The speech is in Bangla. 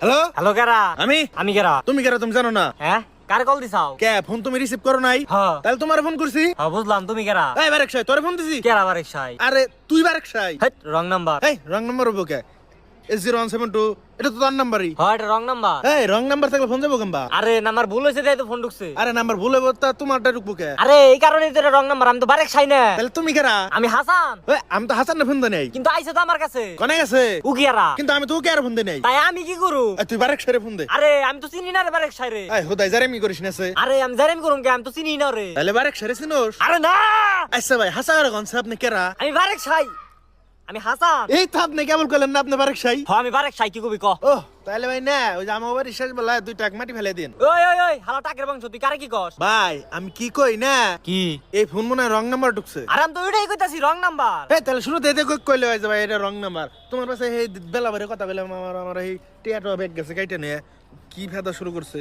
হ্যালো হ্যালো কারা? আমি আমি কারা? তুমি কেরা তুমি জানো না? হ্যাঁ কার কল দিছাও? কে ফোন তুমি রিসিভ করো নাই? হ্যাঁ তাহলে তোমার ফোন করছি। হ্যাঁ বুঝলাম তুমি কারা? এই বারেক সাই তোরে ফোন দিছি। কেরা বারেক সাই? আরে তুই বারেক সাই। হেট রং নাম্বার। এই রং নাম্বার হবো কে? S0172 এটা তো তার নাম্বারই। হ্যাঁ এটা রং নাম্বার। এই রং নাম্বার থাকলে ফোন যাবো কেমবা? আরে নাম্বার ভুল হয়েছে তাই তো ফোন ঢুকছে। আরে নাম্বার ভুল হইব তা তোমারটা ঢুকবো কে? আরে এই কারণে তো এটা রং নাম্বার। আমি তো বারেক সাই না। তাহলে তুমি কেরা? আমি হাসান। এই আমি তো হাসান ফোন দেই নাই। কিন্তু আইছে তো আমার কাছে। কোনে গেছে? ও কিয়ারা? কিন্তু আমি তো ওকে আর ফোন দেই নাই। তাই আমি কি করু? এই তুই বারেক সাইরে ফোন দে। আরে আমি তো চিনি না রে বারেক সাই রে। এই হুদাই জারেমি করিস না সে। আরে আমি জানি করুম কে? আমি তো চিনি না রে। তাহলে বারেক সাইরে চিনোস? আরে না আচ্ছা ভাই হাসা আর কোন আপনি কেরা? আমি বারেক সাই। আমি হাসান। এই তো আপনি কেবল কইলেন না আপনি বারেক সাই। হ্যাঁ আমি বারেক সাই কি কবি ক? ও তাহলে ভাই না ওই যে আমার বাড়ির শেষ বেলা 2 টাক মাটি ফেলে দিন। ওই ওই ওই হালা টাকের বংশ তুই কারে কি কস? ভাই আমি কি কই না কি? এই ফোন মনে হয় রং নাম্বার ঢুকছে। আর আমি তো ওইটাই কইতাছি রং নাম্বার। এই তাহলে শুনো দেতে কইলে হয় যে ভাই এটা রং নাম্বার। তোমার পাশে এই বেলা বেলা কথা বলে আমার এই টিয়াটো ব্যাগ গেছে কাইটা নিয়ে কি ফেদা শুরু করছে।